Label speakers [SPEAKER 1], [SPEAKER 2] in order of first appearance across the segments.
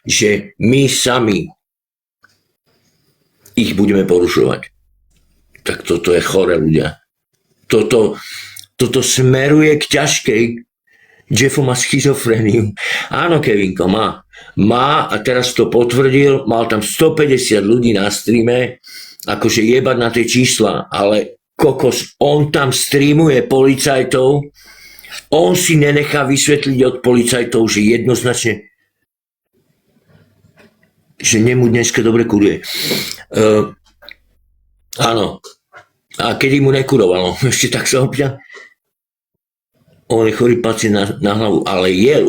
[SPEAKER 1] že my sami ich budeme porušovať. Tak toto je chore, ľudia. Toto smeruje k ťažkej. Jeffo má schizofréniu. Áno, Kevinko, má. Má a teraz to potvrdil. Mal tam 150 ľudí na streame. Akože jebať na tie čísla. Ale kokos, on tam streamuje policajtov. On si nenechá vysvetliť od policajtov, že jednoznačne že nemu dneska dobre kuruje. Áno. A kedy mu nekurovalo? Ešte tak sa opýta. On je chorý pacient na hlavu, ale je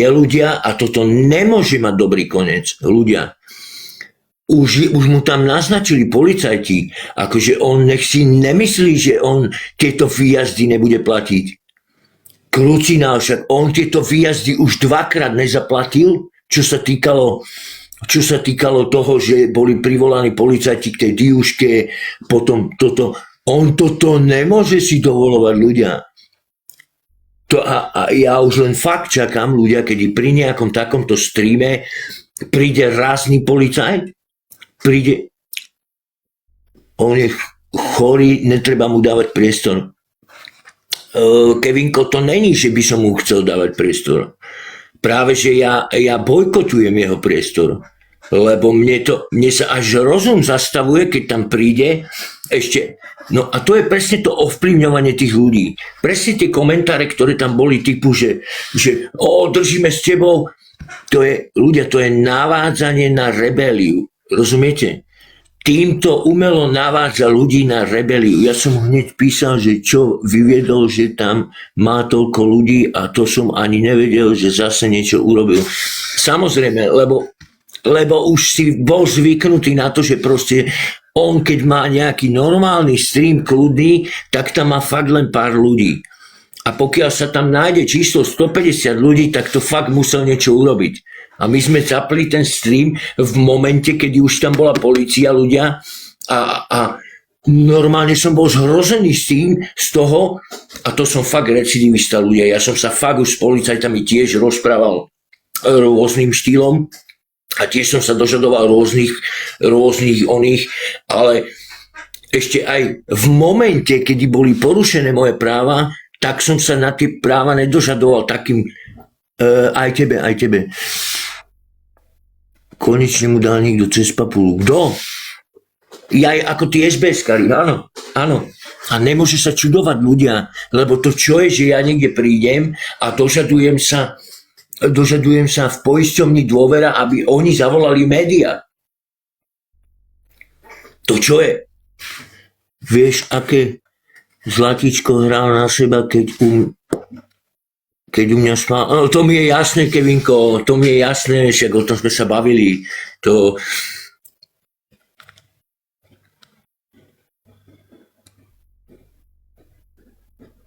[SPEAKER 1] ľudia a toto nemôže mať dobrý koniec. Ľudia. Už mu tam naznačili policajti, akože on nech si nemyslí, že on tieto výjazdy nebude platiť. Krucinál, však on tieto výjazdy už dvakrát nezaplatil, čo sa týkalo toho, že boli privolaní policajti k tej diuške, potom toto. On toto nemôže si dovolovať, ľudia. A ja už len fakt čakám, ľudia, keď pri nejakom takomto streame príde rázny policajt, on je chorý, netreba mu dávať priestor. Kevinko, to není, že by som mu chcel dávať priestor. Práve, že ja bojkotujem jeho priestor, lebo mne sa až rozum zastavuje, keď tam príde ešte. No a to je presne to ovplyvňovanie tých ľudí. Presne tie komentáre, ktoré tam boli typu, že držíme s tebou. Ľudia, to je navádzanie na rebeliu. Rozumiete? Týmto umelo navádza ľudí na rebeliu. Ja som hneď písal, že čo vyviedol, že tam má toľko ľudí a to som ani nevedel, že zase niečo urobil. Samozrejme, lebo už si bol zvyknutý na to, že proste on keď má nejaký normálny stream kľudný, tak tam má fakt len pár ľudí. A pokiaľ sa tam nájde číslo 150 ľudí, tak to fakt musel niečo urobiť. A my sme zapli ten stream v momente, keď už tam bola polícia, ľudia. A normálne som bol zhrozený z toho, a to som fakt recidivista, ľudia. Ja som sa fakt už s policajtami tiež rozprával rôznym štýlom a tiež som sa dožadoval rôznych oných, ale ešte aj v momente, kedy boli porušené moje práva, tak som sa na tie práva nedožadoval takým aj tebe. Konečne mu dal niekto cez papulu. Kto? Ja ako tí SBS-kari, áno. A nemôže sa čudovať ľudia, lebo to čo je, že ja niekde prídem a dožadujem sa v poisťovni Dôvera, aby oni zavolali médiá. To čo je? Vieš, aké Zlatičko hral na seba, keď u mňa spal. No, to mi je jasné, Kevinko, to mi je jasné, však o tom sme sa bavili.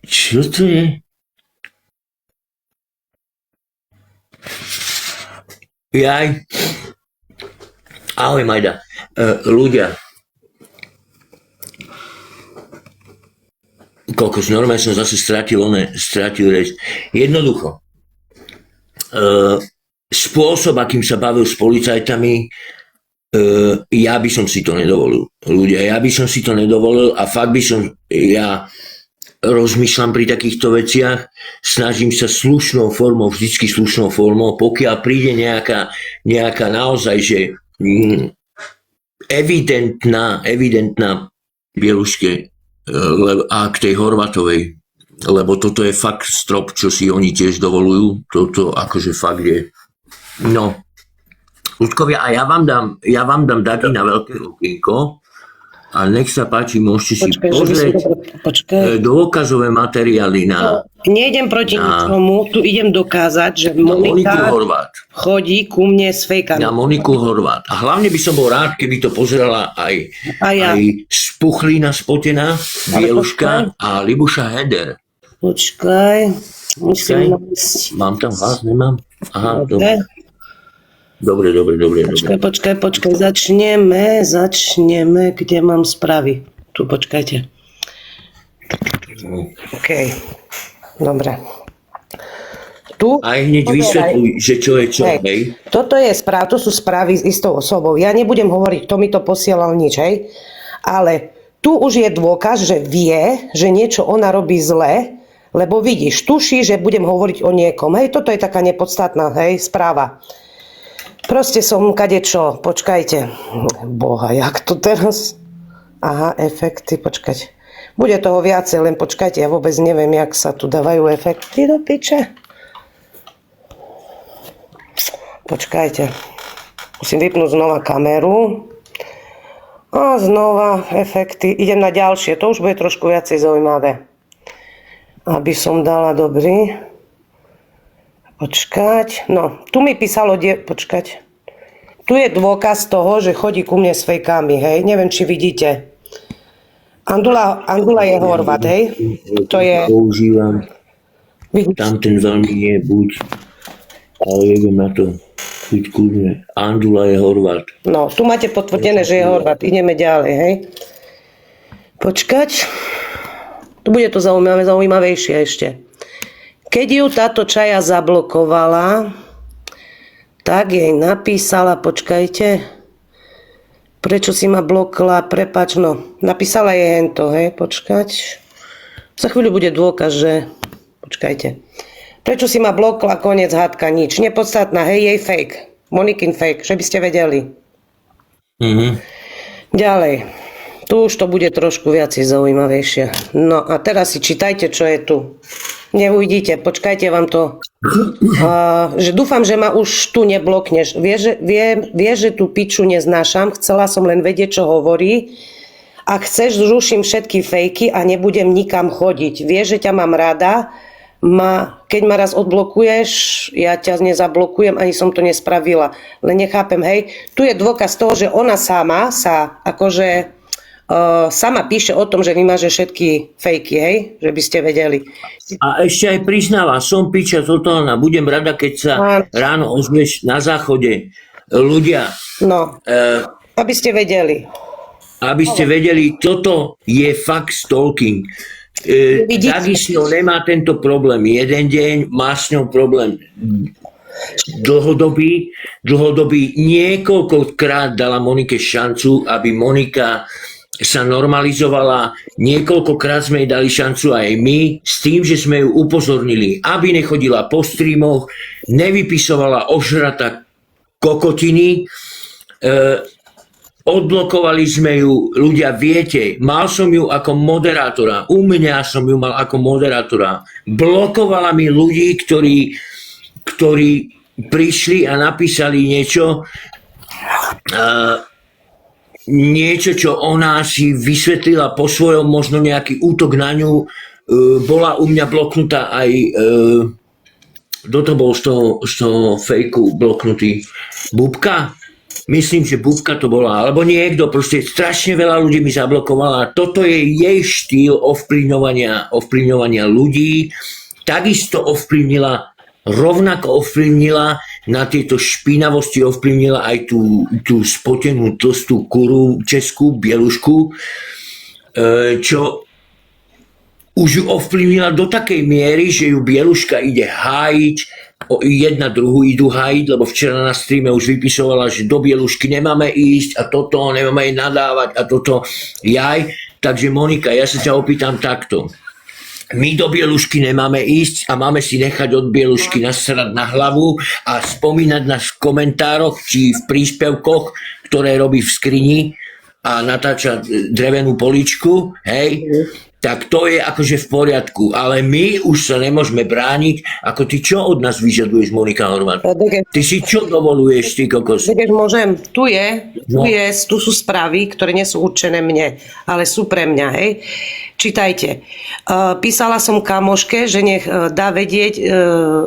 [SPEAKER 1] Čo to je? Jaj. Ahoj, Majda. Ľudia. Kokos, normálne som zase stratil reč. Jednoducho. Spôsob, akým sa bavil s policajtami, ja by som si to nedovolil. Ľudia, ja by som si to nedovolil a fakt ja rozmýšľam pri takýchto veciach, snažím sa vždycky slušnou formou, pokiaľ príde nejaká naozaj, že evidentná bieluške a k tej Horvatovej, lebo toto je fakt strop, čo si oni tiež dovolujú, toto akože fakt je. No, ľudkovia, a ja vám dám daty na veľké okienko a nech sa páči, môžete si pozrieť dôkazové materiály na...
[SPEAKER 2] Nejdem proti ničomu, tu idem dokázať, že Monika chodí ku mne s fejkami.
[SPEAKER 1] Na Moniku Horvát. A hlavne by som bol rád, keby to pozerala aj Spuchlína spotená, Bieluška a Libuša Heder.
[SPEAKER 2] Počkaj.
[SPEAKER 1] Mám tam hlas, nemám? Aha, Dobre.
[SPEAKER 2] Počkaj, začneme, kde mám správy. Tu, počkajte. OK, dobre. Tu,
[SPEAKER 1] aj hneď vysvetľuj, že čo je čo, hej.
[SPEAKER 2] Toto je to sú správy s istou osobou. Ja nebudem hovoriť, kto mi to posielal nič, hej. Ale tu už je dôkaz, že vie, že niečo ona robí zle, lebo vidíš, tuší, že budem hovoriť o niekom. Hej, toto je taká nepodstatná, hej, správa. Proste som kadečo, počkajte. Boha, jak to teraz? Aha, efekty, počkať. Bude toho viacej, len počkajte, ja vôbec neviem, jak sa tu dávajú efekty do piče. Počkajte. Musím vypnúť znova kameru. A znova efekty. Idem na ďalšie. To už bude trošku viacej zaujímavé. Aby som dala dobrý. Počkať. No, tu mi písalo... Počkať. Tu je dôkaz toho, že chodí ku mne s fejkami, hej. Neviem, či vidíte. Andula je Horvát, hej. To je...
[SPEAKER 1] Používam. Tam ten veľmi nie buď. Ale idem na to. Buď kľudne. Andula je Horvát.
[SPEAKER 2] No, tu máte potvrdené, že je Horvát. Ideme ďalej, hej. Počkať. Tu bude to zaujímavejšie ešte. Keď ju táto čaja zablokovala, tak jej napísala, počkajte, prečo si ma blokla, prepáč, no. Napísala jej hento, hej, počkať. Za chvíľu bude dôkaz, že... Počkajte. Prečo si ma blokla, koniec hádka, nič. Nepodstatná, hej, jej fake. Monikin fake, že by ste vedeli. Ďalej. Tu už to bude trošku viacej zaujímavejšie. No a teraz si čítajte, čo je tu. Neuvidíte, počkajte vám to. Že dúfam, že ma už tu neblokneš. Vie, že tú piču neznášam. Chcela som len vedieť, čo hovorí. Ak chceš, zruším všetky fejky a nebudem nikam chodiť. Vieš, že ťa mám rada. Keď ma raz odblokuješ, ja ťa nezablokujem, ani som to nespravila. Len nechápem, hej. Tu je dôkaz toho, že ona sama sa akože sama píše o tom, že vymaže všetky fejky, hej, že by ste vedeli.
[SPEAKER 1] A ešte aj priznáva, som piča totálna, budem rada, keď sa ráno ozveš na záchode. Ľudia,
[SPEAKER 2] no, aby ste vedeli.
[SPEAKER 1] Aby ste vedeli, toto je fakt stalking. Takisto nemá tento problém jeden deň, má s ňou problém dlhodobý. Niekoľkokrát dala Monike šancu, aby Monika sa normalizovala. Niekoľkokrát sme jej dali šancu aj my, s tým, že sme ju upozornili, aby nechodila po streamoch, nevypisovala ožrata kokotiny. Odblokovali sme ju, ľudia, viete, mal som ju ako moderátora, u mňa som ju mal ako moderátora. Blokovala mi ľudí, ktorí prišli a napísali niečo, čo ona si vysvetlila po svojom, možno nejaký útok na ňu. Bola u mňa bloknutá aj, kto to bol z toho fejku bloknutý? Bubka? Myslím, že Bubka to bola, alebo niekto, proste strašne veľa ľudí mi zablokovala. Toto je jej štýl ovplyvňovania ľudí. Takisto rovnako ovplyvnila na tieto špinavosti, ovplyvnila aj tú spotenú tlstú kuru, českú, bielušku, čo už ju ovplyvnila do takej miery, že ju bieluška ide hájiť, jedna druhú idú hájiť, lebo včera na streame už vypisovala, že do bielušky nemáme ísť a toto, nemáme jej nadávať a toto jaj. Takže Monika, ja sa ťa opýtam takto. My do bielušky nemáme ísť a máme si nechať od bielušky nasrať na hlavu a spomínať nás v komentároch či v príspevkoch, ktoré robí v skrini a natáča drevenú poličku, hej? Tak to je akože v poriadku, ale my už sa nemôžeme brániť. Ako ty čo od nás vyžaduješ, Monika Horvát? Ty si čo dovoluješ, ty kokos?
[SPEAKER 2] Môžem, tu sú správy, ktoré nie sú určené mne, ale sú pre mňa, hej. Čítajte. Písala som kamoške, že nech dá vedieť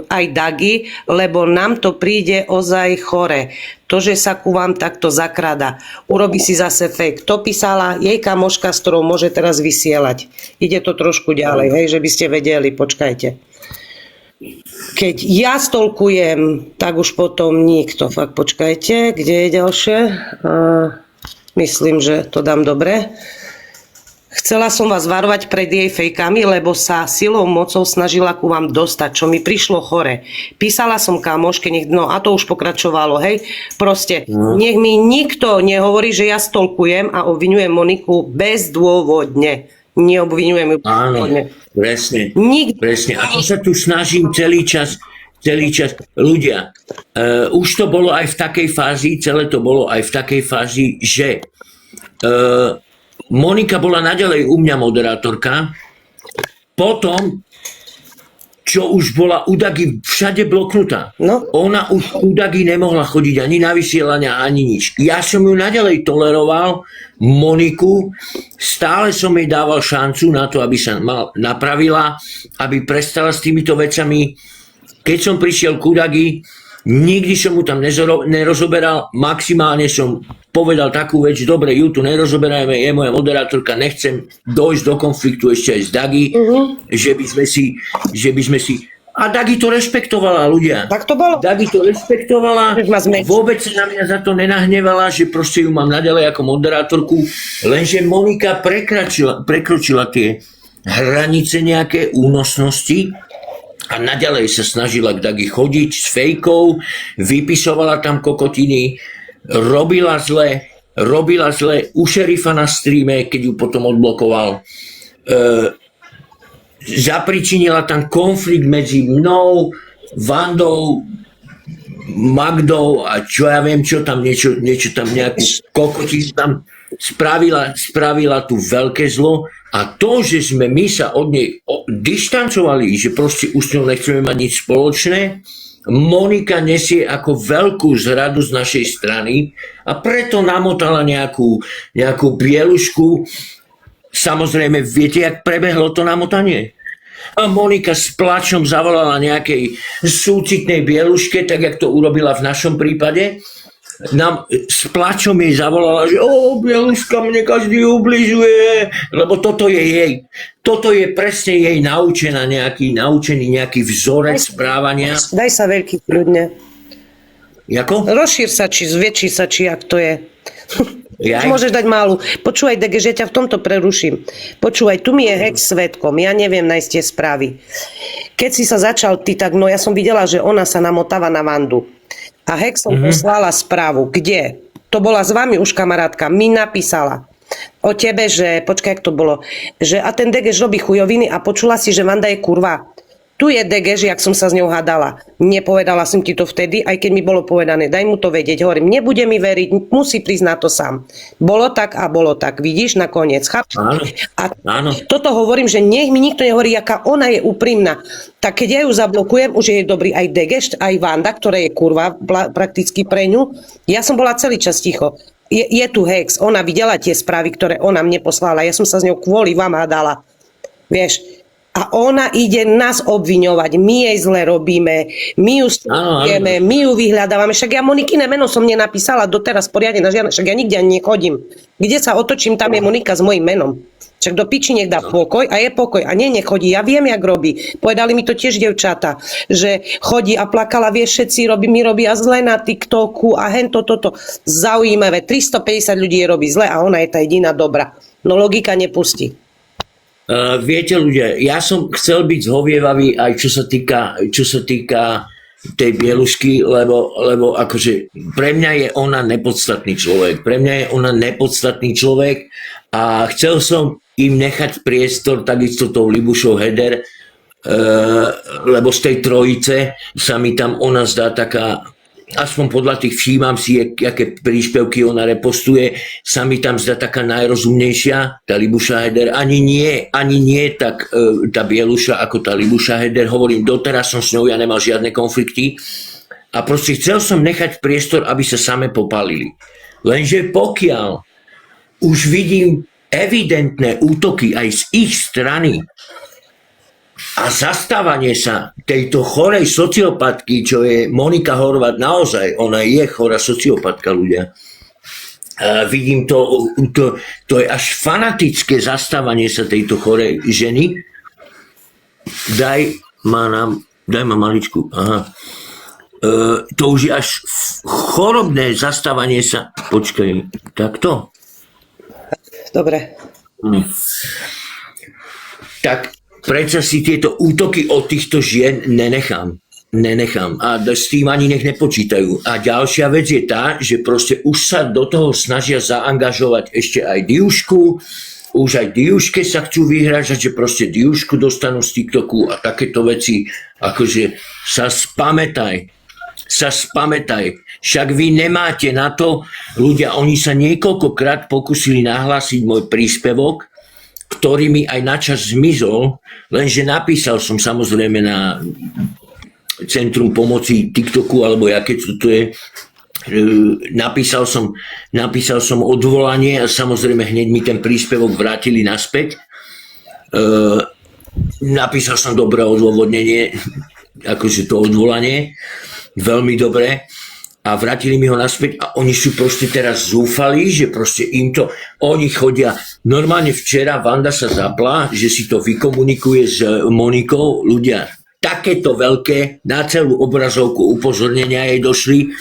[SPEAKER 2] aj Dagi, lebo nám to príde ozaj chore. To, že sa ku vám takto zakrada. Urobí si zase fake. To písala jej kamoška, s ktorou môže teraz vysielať. Ide to trošku ďalej, hej, že by ste vedeli, počkajte. Keď ja stolkujem, tak už potom nikto. Fakt, počkajte, kde je ďalšie? Myslím, že to dám dobre. Chcela som vás varovať pred jej fejkami, lebo sa silou mocou snažila ku vám dostať, čo mi prišlo chore. Písala som kamoške, no a to už pokračovalo, hej. Proste, nech mi nikto nehovorí, že ja stolkujem a obviňujem Moniku bezdôvodne. Neobviňujem ju bezdôvodne.
[SPEAKER 1] Áno, presne.
[SPEAKER 2] Nikto.
[SPEAKER 1] Presne. A to sa tu snažím celý čas. Ľudia, už to bolo aj v takej fázi, celé to bolo aj v takej fázi, že Monika bola naďalej u mňa moderátorka, potom, čo už bola u Dagy všade bloknutá.
[SPEAKER 2] No.
[SPEAKER 1] Ona už u Dagy nemohla chodiť ani na vysielania, ani nič. Ja som ju naďalej toleroval, Moniku, stále som jej dával šancu na to, aby sa napravila, aby prestala s týmito vecami. Keď som prišiel ku Dagy, nikdy som mu tam nerozoberal, maximálne som povedal takú vec, dobre, ju tu nerozoberajme, je moja moderátorka, nechcem dojsť do konfliktu ešte aj s Dagy, že by sme si... A Dagy to rešpektovala, ľudia.
[SPEAKER 2] Tak to bolo.
[SPEAKER 1] Dagy to rešpektovala, vôbec sa na mňa za to nenahnevala, že proste ju mám naďalej ako moderátorku, lenže Monika prekročila tie hranice nejaké únosnosti, a naďalej sa snažila k Dagy chodiť s fejkou, vypisovala tam kokotiny, robila zle u šerifa na streame, keď ju potom odblokoval. Zapričinila tam konflikt medzi mnou, Vandou, Magdou a čo ja viem, čo tam niečo tam nejakú kokotinu tam spravila tu veľké zlo. A to, že sme my sa od nej dištancovali, že proste už s ňou nechceme mať nič spoločné, Monika nesie ako veľkú zradu z našej strany a preto namotala nejakú bielušku. Samozrejme, viete, jak prebehlo to namotanie? A Monika s plačom zavolala nejakej súcitnej bieluške, tak jak to urobila v našom prípade. S plačom jej zavolala, že bieluška, mne každý ubližuje, lebo toto je presne jej naučený nejaký vzorec správania.
[SPEAKER 2] Daj sa veľký kľudne.
[SPEAKER 1] Jako?
[SPEAKER 2] Rozšír sa, či zväčší sa, či jak to je.
[SPEAKER 1] Jaj?
[SPEAKER 2] Môžeš dať málu. Počúvaj, Dege, že ťa v tomto preruším. Počúvaj, tu mi je Hex svedkom, ja neviem nájsť tie správy. Keď si sa začal ty, tak ja som videla, že ona sa namotáva na Vandu. A Hex som poslala správu, kde? To bola s vami už kamarátka, mi napísala o tebe, že, počkaj, jak to bolo, že a ten Degeš robí chujoviny a počula si, že Vanda je kurva. Tu je Degeš, jak som sa s ňou hádala. Nepovedala som ti to vtedy, aj keď mi bolo povedané, daj mu to vedieť. Hovorím, nebude mi veriť, musí prísť na to sám. Bolo tak a bolo tak, vidíš, nakoniec. Chápeš?
[SPEAKER 1] Áno.
[SPEAKER 2] Toto hovorím, že nech mi nikto nehovorí, aká ona je úprimná. Tak keď ja ju zablokujem, už je dobrý aj Degeš, aj Vanda, ktorá je kurva prakticky pre ňu. Ja som bola celý čas ticho. Je tu Hex, ona videla tie správy, ktoré ona mne poslala. Ja som sa s ňou kvôli vám hádala. Vieš, a ona ide nás obviňovať, my jej zle robíme, my ju stupujeme, my ju vyhľadávame. Však ja Monikine meno som nenapísala doteraz poriadne na žiadne, však ja nikde ani nechodím. Kde sa otočím, tam je Monika s mojím menom. Však do piči nech dá pokoj a je pokoj. A nie, nechodí. Ja viem, jak robí. Povedali mi to tiež dievčata, že chodí a plakala, vieš, všetci mi robia zle na TikToku a hento toto. Zaujímavé. 350 ľudí je robí zle a ona je tá jediná dobrá. No logika nepustí.
[SPEAKER 1] Viete ľudia, ja som chcel byť zhovievavý aj čo sa týka tej bielušky, lebo akože pre mňa je ona nepodstatný človek a chcel som im nechať priestor takisto tou Libušou Heder, lebo z tej trojice sa mi tam ona zdá taká, aspoň podľa tých všímam si, aké príspevky ona repostuje, sa mi tam zdá taká najrozumnejšia, tá Libuša Heder. Ani nie tak tá Bieluša ako tá Libuša Heder. Hovorím, doteraz som s ňou, ja nemal žiadne konflikty. A proste chcel som nechať priestor, aby sa same popálili. Lenže pokiaľ už vidím evidentné útoky aj z ich strany, a zastávanie sa tejto chorej sociopatky, čo je Monika Horváth, naozaj, ona je chorá sociopatka, ľudia. Vidím to je až fanatické zastávanie sa tejto chorej ženy. Daj ma maličku. Aha. To už je až chorobné zastávanie sa. Počkaj, takto?
[SPEAKER 2] Dobre.
[SPEAKER 1] tak prečo si tieto útoky od týchto žien nenechám. A s tým ani nech nepočítajú. A ďalšia vec je tá, že proste už sa do toho snažia zaangažovať ešte aj Diušku, už aj Diuške sa chcú vyhrážať, že proste Diušku dostanú z TikToku a takéto veci, akože sa spamätaj. Však vy nemáte na to, ľudia, oni sa niekoľkokrát pokúsili nahlásiť môj príspevok, ktorý mi aj načas zmizol, lenže napísal som samozrejme na Centrum pomoci TikToku, alebo jaké to je, napísal som odvolanie a samozrejme hneď mi ten príspevok vrátili naspäť. Napísal som dobré odôvodnenie, akože to odvolanie, veľmi dobre, a vrátili mi ho naspäť a oni sú proste teraz zúfali, že proste im to, oni chodia, normálne včera Vanda sa zapla, že si to vykomunikuje s Monikou, ľudia, takéto veľké, na celú obrazovku upozornenia jej došli,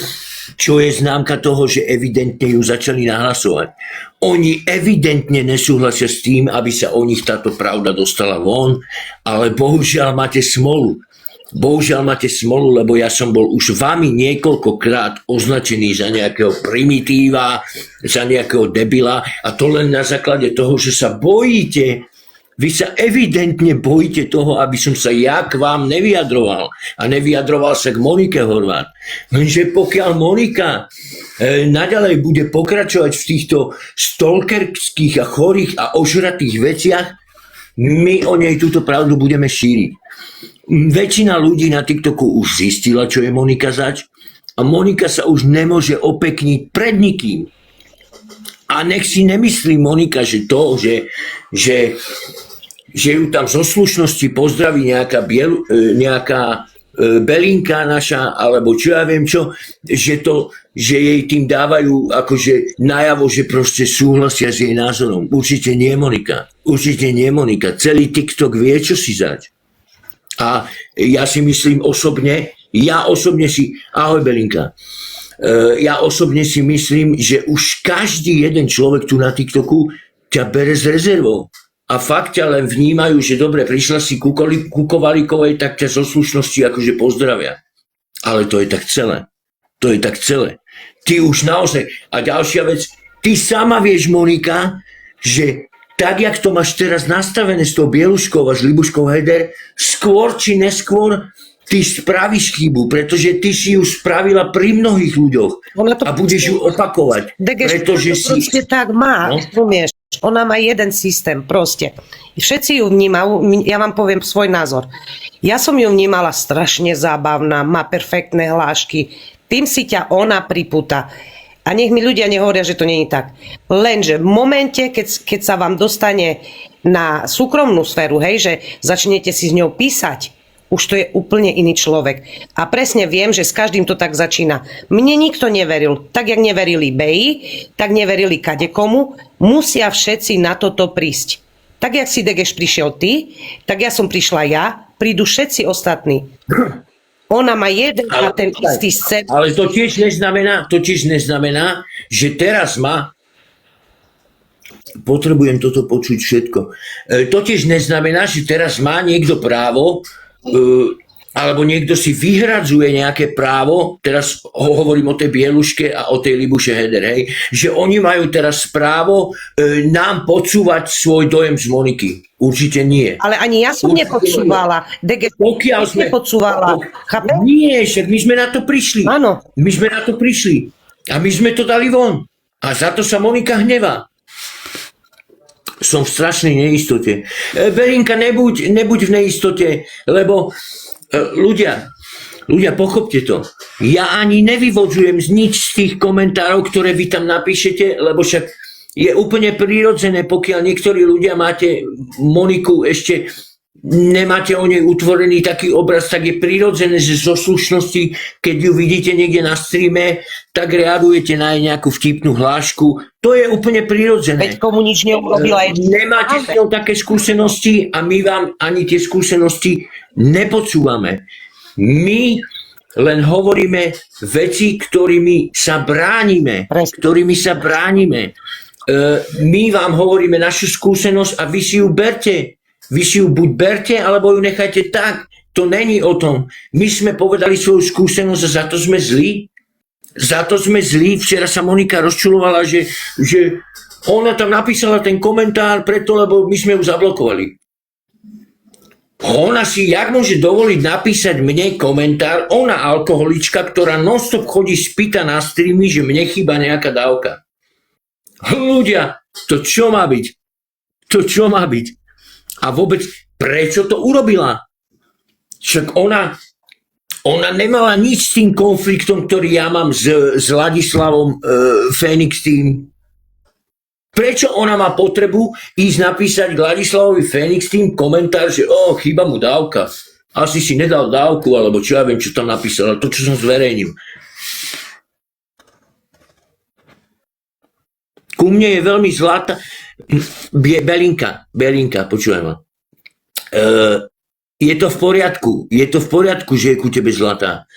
[SPEAKER 1] čo je známka toho, že evidentne ju začali nahlasovať. Oni evidentne nesúhlasia s tým, aby sa o nich táto pravda dostala von, ale bohužiaľ máte smolu. Lebo ja som bol už vami niekoľkokrát označený za nejakého primitíva, za nejakého debila, a to len na základe toho, že sa bojíte. Vy sa evidentne bojíte toho, aby som sa ja k vám nevyjadroval. A nevyjadroval sa k Monike Horváth. Lenže pokiaľ Monika naďalej bude pokračovať v týchto stalkerských a chorých a ožratých veciach, my o nej túto pravdu budeme šíriť. Väčšina ľudí na TikToku už zistila, čo je Monika zač, a Monika sa už nemôže opekniť pred nikým. A nech si nemyslí Monika, že to, že ju tam zo slušnosti pozdraví nejaká Belinka naša, alebo čo ja viem čo, že jej tým dávajú akože najavo, že proste súhlasia s jej názorom. Určite nie Monika. Celý TikTok vie, čo si zač. A ja si myslím ahoj Belinka, ja osobne si myslím, že už každý jeden človek tu na TikToku ťa bere s rezervou. A fakt ťa len vnímajú, že dobre, prišla si ku Kovalíkovej, tak ťa zo slušnosti akože pozdravia. Ale to je tak celé. Ty už naozaj. A ďalšia vec, ty sama vieš, Monika, že tak, jak to máš teraz nastavené s tou Bieluškou a s Libuškou Heder, skôr či neskôr ty spravíš chybu, pretože ty si ju spravila pri mnohých ľuďoch a budeš ju opakovať. Pretože si...
[SPEAKER 2] Proste tak má, rozumieš? Ona má jeden systém, proste. Všetci ju vnímajú, ja vám poviem svoj názor. Ja som ju vnímala strašne zábavná, má perfektné hlášky, tým si ťa ona pripúta. A nech mi ľudia nehovoria, že to nie je tak. Lenže v momente, keď sa vám dostane na súkromnú sféru, hej, že začnete si s ňou písať, už to je úplne iný človek. A presne viem, že s každým to tak začína. Mne nikto neveril. Tak, jak neverili Beji, tak neverili kadekomu. Musia všetci na toto prísť. Tak, jak si Degeš prišiel ty, tak ja som prišla ja, prídu všetci ostatní. Ona má jeden a ten istý scén.
[SPEAKER 1] Ale to tiež neznamená, že teraz má... Potrebujem toto počuť všetko. To tiež neznamená, že teraz má niekto právo, alebo niekto si vyhradzuje nejaké právo, teraz hovorím o tej Bieluške a o tej Libuše Heder, hej, že oni majú teraz právo nám podsúvať svoj dojem z Moniky. Určite nie.
[SPEAKER 2] Ale ani ja som nepodsúvala.
[SPEAKER 1] Pokiaľ sme...
[SPEAKER 2] nepodsúvala.
[SPEAKER 1] Nie, však my sme na to prišli.
[SPEAKER 2] Áno.
[SPEAKER 1] My sme na to prišli. A my sme to dali von. A za to sa Monika hnevá. Som v strašnej neistote. Belinka, nebuď v neistote, lebo ľudia, pochopte to. Ja ani nevyvodzujem nič z tých komentárov, ktoré vy tam napíšete, lebo však je úplne prirodzené, pokiaľ niektorí ľudia máte Moniku ešte, nemáte o nej utvorený taký obraz, tak je prirodzené, že zo slušnosti, keď ju vidíte niekde na streame, tak reagujete na nejakú vtipnú hlášku. To je úplne prirodzené.
[SPEAKER 2] Veď komu nič neurobila.
[SPEAKER 1] Nemáte s ňou také skúsenosti a my vám ani tie skúsenosti nepodsúvame. My len hovoríme veci, ktorými sa bránime. my vám hovoríme našu skúsenosť a vy si ju berte. Vy si ju buď berte, alebo ju nechajte tak. To není o tom. My sme povedali svoju skúsenosť a za to sme zlí. Za to sme zlí. Včera sa Monika rozčulovala, že ona tam napísala ten komentár preto, lebo my sme ju zablokovali. Ona si, jak môže dovoliť napísať mne komentár, ona alkoholička, ktorá non-stop chodí spýta na streamy, že mne chýba nejaká dávka. Ľudia, to čo má byť? To čo má byť? A vôbec, prečo to urobila? Však ona nemala nič s tým konfliktom, ktorý ja mám s Ladislavom Fénix tým. Prečo ona má potrebu ísť napísať k Ladislavovi Fénix tým komentár, že chýba mu dávka. Asi si nedal dávku, alebo čo ja viem, čo tam napísala, to, čo som zverejnil. Ku mne je veľmi zlatá. Belinka, počúvaj ma. Je to v poriadku, že je ku tebe zlatá.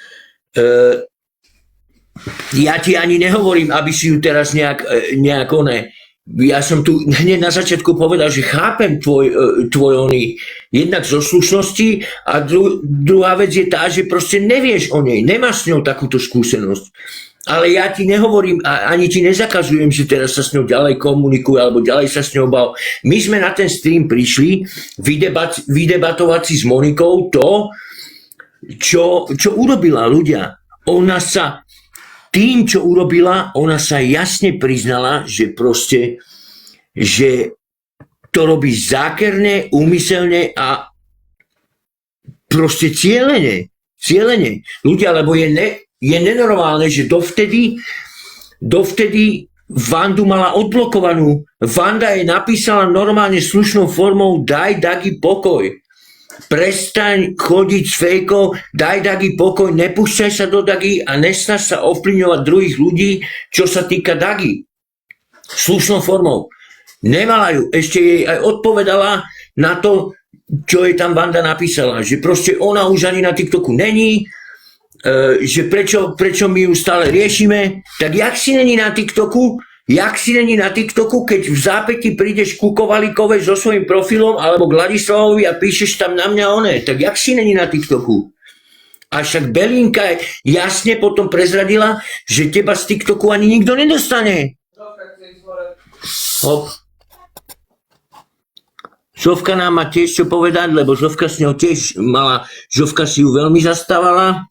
[SPEAKER 1] Ja ti ani nehovorím, aby si ju teraz nejak oné. Ja som tu hneď na začiatku povedal, že chápem tvoj oný jednak zo slušnosti a druhá vec je tá, že proste nevieš o nej, nemáš s ňou takúto skúsenosť. Ale ja ti nehovorím a ani ti nezakazujem, že teraz sa s ňou ďalej komunikuje alebo ďalej sa s ňou bav. My sme na ten stream prišli vydebatovať si s Monikou to, čo urobila ľudia. Ona sa tým, čo urobila, ona sa jasne priznala, že proste, že to robí zákerne, úmyselne a proste cieľene. Ľudia, lebo je nenormálne, že dovtedy Vandu mala odblokovanú. Vanda jej napísala normálne slušnou formou daj Dagi pokoj. Prestaň chodiť s fejkou, daj Dagi pokoj, nepúšťaj sa do Dagi a nesnaž sa ovplyvňovať druhých ľudí, čo sa týka Dagi. Slušnou formou. Nemala ju. Ešte jej aj odpovedala na to, čo jej tam Vanda napísala. Že proste ona už ani na TikToku není, že prečo my ju stále riešime. Tak jak si není na TikToku, keď v zápäti prídeš ku Kovalíkovej so svojím profilom alebo k Ladislavovi a píšeš tam na mňa oné, tak jak si není na TikToku? A však Belinka jasne potom prezradila, že teba z TikToku ani nikto nedostane. Žovka nám má tiež čo povedať, lebo Žovka s ňou tiež mala, Žovka si ju veľmi zastávala.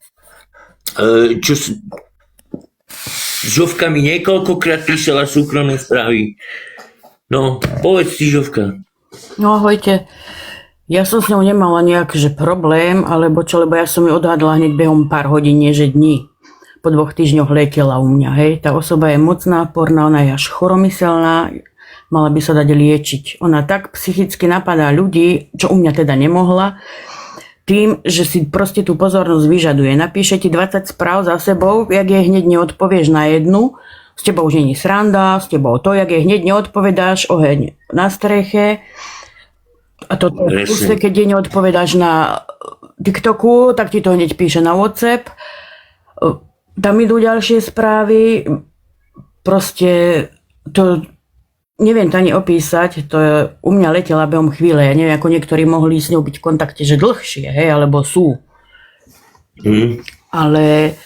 [SPEAKER 1] Žovka mi niekoľkokrát písala súkromné správy. No, povedz si, Žovka.
[SPEAKER 3] No ahojte, ja som s ňou nemala nejak, že problém, alebo čo, lebo ja som ju odhadla hneď behom pár hodín, nie že dní. Po 2 týždňoch letela u mňa, hej. Tá osoba je moc náporná, ona je až choromyselná, mala by sa dať liečiť. Ona tak psychicky napadá ľudí, čo u mňa teda nemohla, tým, že si proste tú pozornosť vyžaduje. Napíše ti 20 správ za sebou, jak jej hneď neodpovieš na jednu, s tebou už není sranda, s tebou to, jak jej hneď neodpovedáš, oheň na streche. A to proste, keď jej neodpovedáš na TikToku, tak ti to hneď píše na WhatsApp. Tam idú ďalšie správy, proste to neviem to ani opísať, to je, u mňa letela behom chvíle, ja neviem, ako niektorí mohli s ňou byť v kontakte, že dlhšie, hej, alebo sú. Ale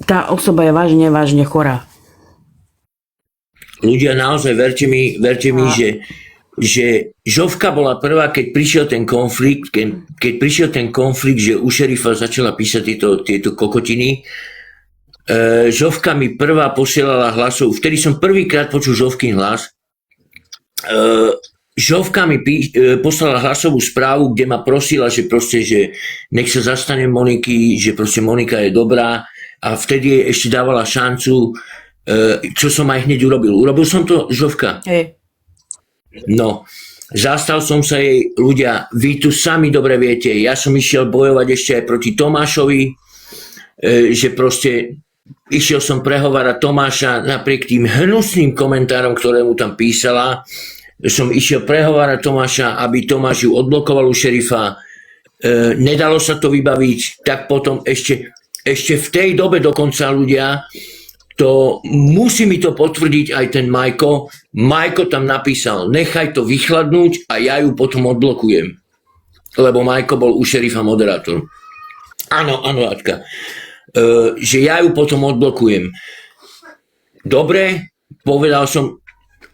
[SPEAKER 3] tá osoba je vážne chorá.
[SPEAKER 1] Ľudia, naozaj, verte mi, že Žovka bola prvá, keď prišiel ten konflikt, že u šerifa začala písať tieto kokotiny. Žovka mi prvá posielala hlasov, vtedy som prvýkrát počul Žovkin hlas. Žovka mi poslala hlasovú správu, kde ma prosila, že proste, že nech sa zastane Moniky, že proste Monika je dobrá a vtedy jej ešte dávala šancu, čo som aj hneď urobil. Urobil som to, Žovka?
[SPEAKER 3] Hej.
[SPEAKER 1] No, zastal som sa jej, ľudia, vy tu sami dobre viete, ja som išiel bojovať ešte aj proti Tomášovi, že proste išiel som prehovárať Tomáša napriek tým hnusným komentárom, ktoré mu tam písala. Som išiel prehovárať Tomáša, aby Tomáš ju odblokoval u šerifa. Nedalo sa to vybaviť, tak potom ešte v tej dobe dokonca ľudia to musí mi to potvrdiť aj ten Majko. Majko tam napísal, nechaj to vychladnúť a ja ju potom odblokujem. Lebo Majko bol u šerifa moderátor. Áno, Aťka. Že ja ju potom odblokujem. Dobre,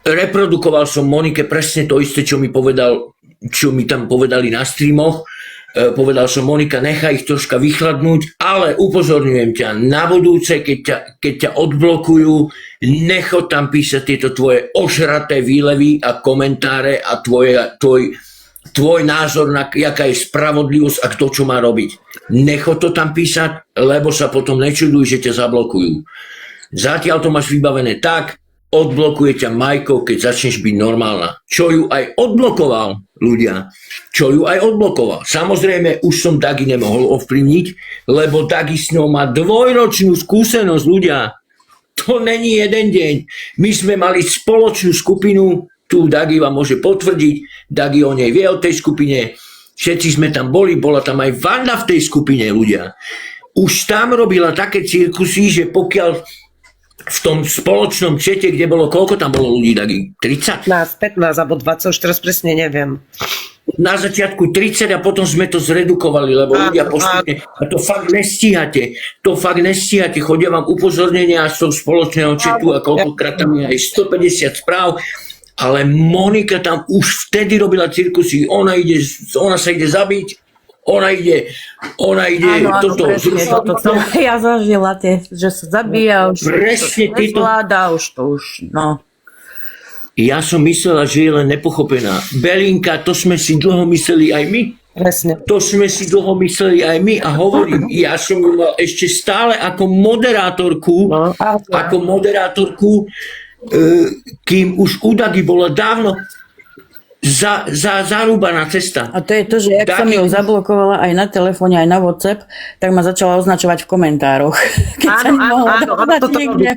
[SPEAKER 1] reprodukoval som Monike presne to isté, čo mi tam povedali na streamoch. Povedal som, Monika, nechaj ich troška vychladnúť, ale upozorňujem ťa, na budúce, keď ťa odblokujú, necho tam písať tieto tvoje ožraté výlevy a komentáre a tvoj názor na jaká je spravodlivosť a kto čo má robiť. Necho to tam písať, lebo sa potom nečuduj, že ťa zablokujú. Zatiaľ to máš vybavené tak, odblokuje ťa Majko, keď začneš byť normálna. Čo ju aj odblokoval, ľudia. Čo ju aj odblokoval. Samozrejme, už som Dagi nemohol ovplyvniť, lebo Dagi s ňou má 2-ročnú skúsenosť, ľudia. To není jeden deň. My sme mali spoločnú skupinu, tu Dagi vám môže potvrdiť, Dagi o nej vie o tej skupine, všetci sme tam boli, bola tam aj Vanda v tej skupine, ľudia. Už tam robila také cirkusy, že pokiaľ v tom spoločnom čete, kde bolo, koľko tam bolo ľudí, Dagi? 30?
[SPEAKER 2] 15 alebo 20, už teraz presne neviem.
[SPEAKER 1] Na začiatku 30 a potom sme to zredukovali, lebo ľudia postupne, a to fakt nestíhate, chodia vám upozornenia z toho spoločného četu a koľkokrát tam je aj 150 správ, ale Monika tam už vtedy robila cirkusy, ona sa ide zabiť, ona ide toto.
[SPEAKER 3] Presne, toto som ja zažila, že sa zabíja, už
[SPEAKER 1] presne
[SPEAKER 3] to nezvláda, už to no.
[SPEAKER 1] Ja som myslela, že je len nepochopená. Belinka, to sme si dlho mysleli aj my.
[SPEAKER 2] Presne.
[SPEAKER 1] To sme si dlho mysleli aj my a hovorím, ja som ju mal ešte stále ako moderátorku, kým už u Dagi bola dávno zarúbaná cesta.
[SPEAKER 3] A to je to, že jak som ju zablokovala aj na telefóne, aj na WhatsApp, tak ma začala označovať v komentároch. Keď sa nemohla dávať niekde.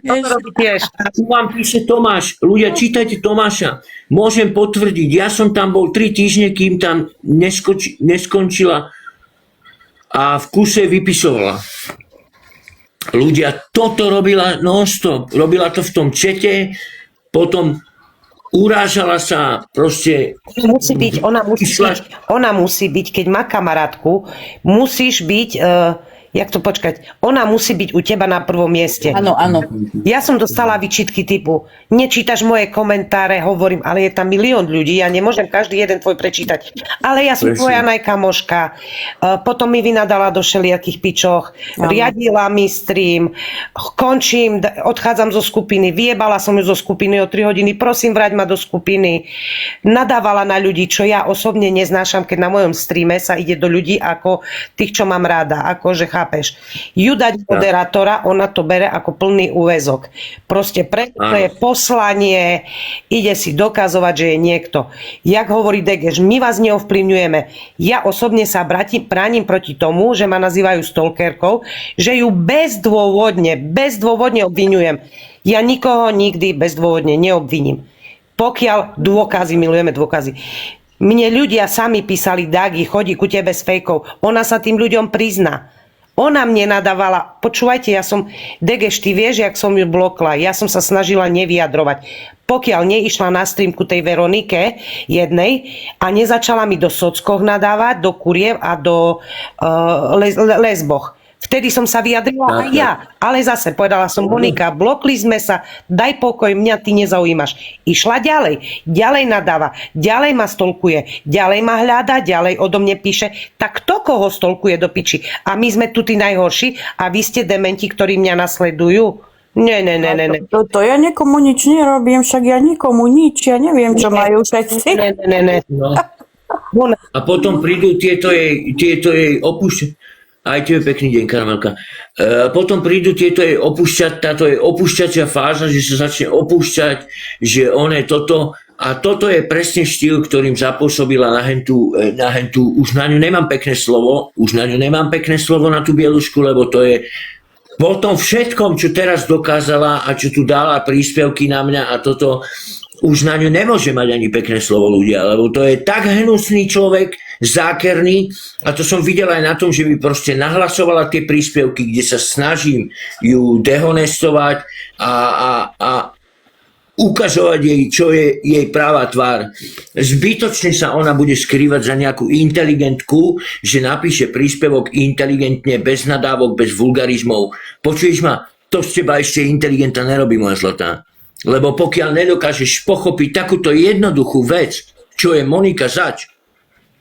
[SPEAKER 1] Tu vám píše Tomáš. Ľudia, čítajte Tomáša. Môžem potvrdiť, ja som tam bol 3 týždne, kým tam neskončila a v kuse vypisovala. Ľudia, toto robila non-stop. Robila to v tom čete, potom urážala sa, proste.
[SPEAKER 2] Ona musí byť, keď má kamarátku, musíš byť, ona musí byť u teba na prvom mieste.
[SPEAKER 3] Áno.
[SPEAKER 2] Ja som dostala výčitky typu, nečítaš moje komentáre, hovorím, ale je tam milión ľudí, ja nemôžem každý jeden tvoj prečítať. Ale ja som tvoja najkamoška. Potom mi vynadala do všelijakých pičoch, riadila mi stream, končím, odchádzam zo skupiny, vyjebala som ju zo skupiny o 3 hodiny, prosím, vráť ma do skupiny. Nadávala na ľudí, čo ja osobne neznášam, keď na mojom streame sa ide do ľudí ako tých, čo mám rada, akože chápeš. Ju dať moderátora, ona to bere ako plný úväzok. Proste preto je poslanie, ide si dokazovať, že je niekto. Jak hovorí Degeš, my vás neovplyvňujeme. Ja osobne sa bránim proti tomu, že ma nazývajú stalkerkou, že ju bezdôvodne obviňujem. Ja nikoho nikdy bezdôvodne neobviním. Pokiaľ milujeme dôkazy. Mne ľudia sami písali, Dagi, chodí ku tebe s fejkou. Ona sa tým ľuďom prizná. Ona mne nadávala, počúvajte, Degeš, ty vieš, jak som ju blokla, ja som sa snažila nevyjadrovať. Pokiaľ neišla na stream ku tej Veronike jednej a nezačala mi do sockoch nadávať, do kuriev a do lesboch. Vtedy som sa vyjadrila aj ja, ale zase povedala som, Monika, blokli sme sa, daj pokoj, mňa ty nezaujímaš. Išla ďalej nadáva, ďalej ma stolkuje, ďalej ma hľada, ďalej odo mne píše, tak kto koho stolkuje do piči? A my sme tu tí najhorší a vy ste dementi, ktorí mňa nasledujú? Ne.
[SPEAKER 3] To ja nikomu nič nerobím, však ja nikomu nič, ja neviem, čo majú všetci.
[SPEAKER 2] Ne.
[SPEAKER 1] No. A potom prídu tieto jej opúšťať. Aj tebe pekný deň, Karamelka. Potom prídu tieto jej táto jej opúšťacia fáza, že sa začne opúšťať, že on je toto. A toto je presne štýl, ktorým zapôsobila na hentu, už na ňu nemám pekné slovo, na tú bielušku, lebo to je po tom všetkom, čo teraz dokázala a čo tu dala príspevky na mňa a toto, už na ňu nemôže mať ani pekné slovo ľudia, lebo to je tak hnusný človek, zákerný a to som videl aj na tom, že mi proste nahlasovala tie príspevky, kde sa snažím ju dehonestovať a ukazovať jej, čo je jej práva tvár. Zbytočne sa ona bude skrývať za nejakú inteligentku, že napíše príspevok inteligentne, bez nadávok, bez vulgarizmov. Počuješ ma? To z teba ešte inteligenta nerobí, moja zlatá. Lebo pokiaľ nedokážeš pochopiť takúto jednoduchú vec, čo je Monika zač,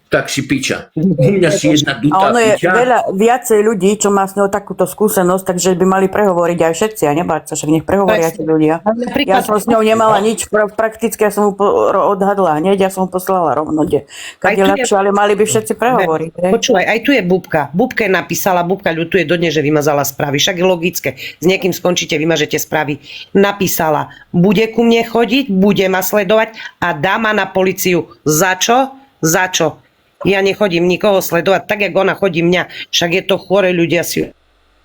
[SPEAKER 1] tak si piča. U mňa si jedna
[SPEAKER 3] A
[SPEAKER 1] dutá
[SPEAKER 3] ono je
[SPEAKER 1] piča.
[SPEAKER 3] viacej ľudí, čo má s ňou takúto skúsenosť, takže by mali prehovoriť aj všetci a nebáť sa, však nech prehovoria tí ľudia. Ja som s ňou nemala nič, prakticky ja som ju odhadla hneď, ja som ju poslala rovno, kade lepšie, ale mali by všetci prehovoriť.
[SPEAKER 2] Počúvaj, aj tu je Bubka. Bubka napísala, Bubka ľutuje dodnes, že vymazala správy. Však je logické. S niekým skončíte, vymažete správy. Napísala, bude ku mne chodiť, bude ma sledovať a dá ma na políciu. Za čo? Za čo? Ja nechodím nikoho sledovať, tak jak ona chodí mňa. Však je to chore, ľudia si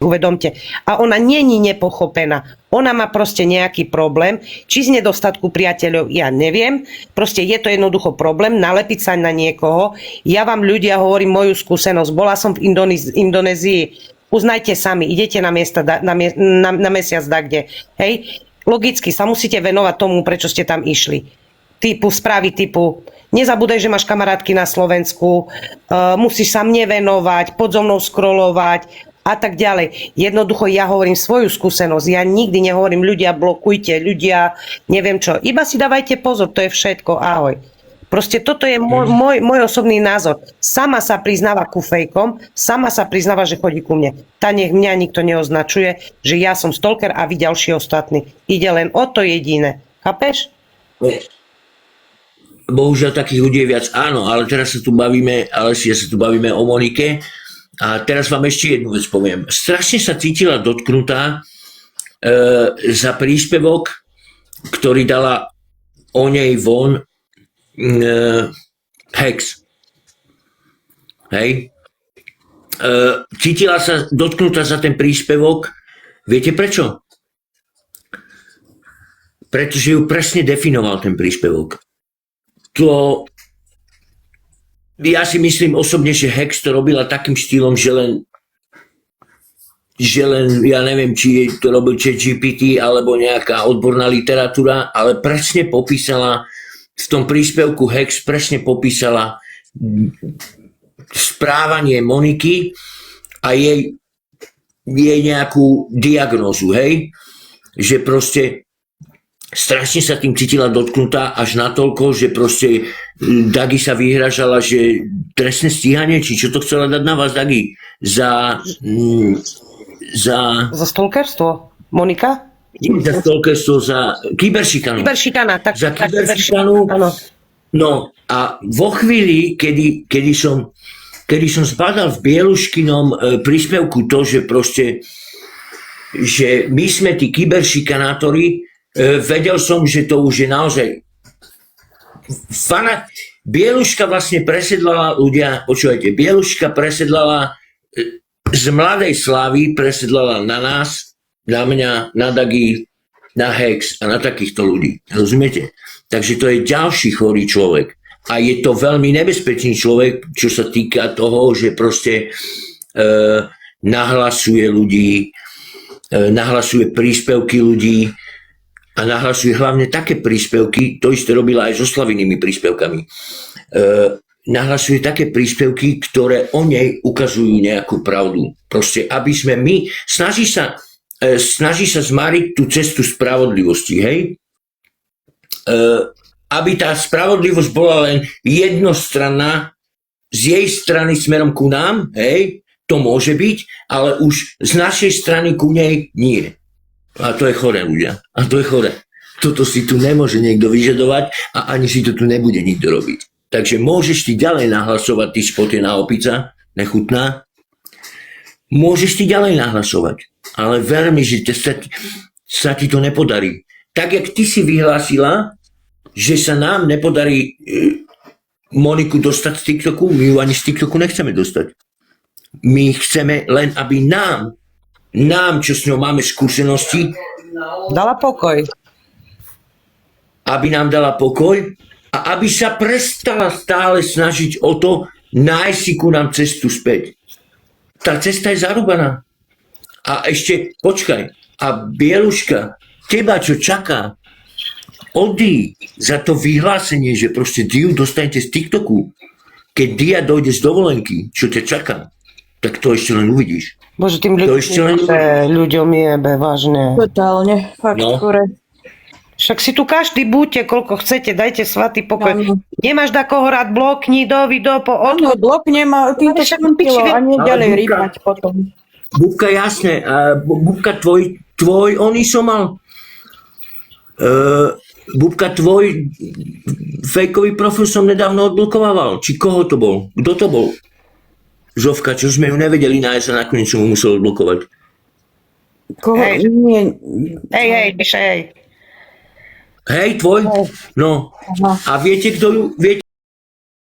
[SPEAKER 2] uvedomte. A ona není nepochopená. Ona má proste nejaký problém. Či z nedostatku priateľov, ja neviem. Proste je to jednoducho problém, nalepiť sa na niekoho. Ja vám ľudia hovorím moju skúsenosť. Bola som v Indonézii. Uznajte sami, idete na mesiac kde. Hej? Logicky sa musíte venovať tomu, prečo ste tam išli. Správy typu nezabúdaj, že máš kamarátky na Slovensku, musíš sa mne venovať, pod so mnou scrollovať a tak ďalej. Jednoducho ja hovorím svoju skúsenosť, ja nikdy nehovorím ľudia blokujte, ľudia neviem čo, iba si dávajte pozor, to je všetko, ahoj. Proste toto je môj osobný názor. Sama sa priznáva ku fejkom, sama sa priznáva, že chodí ku mne. Tá nech mňa nikto neoznačuje, že ja som stalker a vy ďalší ostatní. Ide len o to jediné. Chápeš?
[SPEAKER 1] Bohužiaľ takých ľudí je viac, áno, ale teraz sa tu bavíme o Monike a teraz vám ešte jednu vec poviem. Strašne sa cítila dotknutá za príspevok, ktorý dala o nej von Hex. Hej? Cítila sa dotknutá za ten príspevok, viete prečo? Pretože ju presne definoval ten príspevok. To ja si myslím osobne, že Hex to robila takým štýlom, že len ja neviem, či to robil ChatGPT alebo nejaká odborná literatúra, ale presne popísala v tom príspevku Hex presne popísala správanie Moniky a jej nejakú diagnózu, hej? Že proste strašne sa tým cítila dotknutá až natoľko, že proste Dagi sa vyhražala, že trestné stíhanie, či čo to chcela dať na vás, Dagi? Za
[SPEAKER 2] stalkerstvo? Monika?
[SPEAKER 1] Za stalkerstvo, za kyberšikanu.
[SPEAKER 2] Kyberšikana, tak.
[SPEAKER 1] Za kyberšikanu. No a vo chvíli, kedy som zbadal v Bieluškinom príspevku to, že proste že my sme tí kyberšikanátori, vedel som, že to už je naozaj Bieluška vlastne presedlala ľudia, počúvajte, Bieluška presedlala z Mladej Slávy, presedlala na nás, na mňa, na Dagi, na Hex a na takýchto ľudí. Rozumiete? Takže to je ďalší chorý človek. A je to veľmi nebezpečný človek, čo sa týka toho, že proste nahlasuje ľudí, nahlasuje príspevky ľudí, a nahlasuje hlavne také príspevky, to isté robila aj so Slavinými príspevkami. Nahlasuje také príspevky, ktoré o nej ukazujú nejakú pravdu. Proste, aby sme my, snaží sa zmáriť tú cestu spravodlivosti, hej? Aby tá spravodlivosť bola len jednostranná z jej strany smerom ku nám, hej? To môže byť, ale už z našej strany ku nej nie. A to je chore, ľudia. A to je chore. Toto si tu nemôže niekto vyžadovať a ani si to tu nebude nikto robiť. Takže môžeš ty ďalej nahlasovať, ty spotená opica, nechutná. Môžeš ty ďalej nahlasovať. Ale ver mi, že sa ti to nepodarí. Tak, jak ty si vyhlásila, že sa nám nepodarí Moniku dostať z TikToku, my ju ani z TikToku nechceme dostať. My chceme len, aby nám, čo s ňou máme skúsenosti,
[SPEAKER 2] dala pokoj.
[SPEAKER 1] Aby nám dala pokoj a aby sa prestala stále snažiť o to, nájsť si ku nám cestu späť. Tá cesta je zarúbaná. A ešte, počkaj, a Bieluška, teba čo čaká, Ody za to vyhlásenie, že proste Diu dostanete z TikToku, keď Dia dojde z dovolenky, čo ťa čaká, tak to ešte len uvidíš.
[SPEAKER 2] Bože, tým
[SPEAKER 1] To ešte len...
[SPEAKER 2] ľuďom jebe, vážne.
[SPEAKER 3] Totálne, fakt
[SPEAKER 1] No.
[SPEAKER 3] skore.
[SPEAKER 2] Však si tu každý buďte, koľko chcete, dajte svatý pokoj.
[SPEAKER 3] Áno.
[SPEAKER 2] Nemáš na koho rád blokni, do po
[SPEAKER 3] Áno, bloknem a týmto
[SPEAKER 2] však
[SPEAKER 3] skončilo
[SPEAKER 2] piči,
[SPEAKER 3] a nie
[SPEAKER 1] ale
[SPEAKER 3] ďalej
[SPEAKER 1] Bubka-
[SPEAKER 3] rýpať potom.
[SPEAKER 1] Bubka, jasné, a Bubka, tvoj, oný som mal. Bubka, tvoj fejkový profil som nedávno odblokovával. Či koho to bol? Kto to bol? Žovka, čo sme ju nevedeli nájsť a nakoniec som mu musel odblokovať.
[SPEAKER 3] Koho?
[SPEAKER 2] Hej.
[SPEAKER 3] Nie.
[SPEAKER 2] Hej, píše, hej.
[SPEAKER 1] Hej, tvoj? No.
[SPEAKER 3] Aha.
[SPEAKER 1] A viete, kto ju... Viete,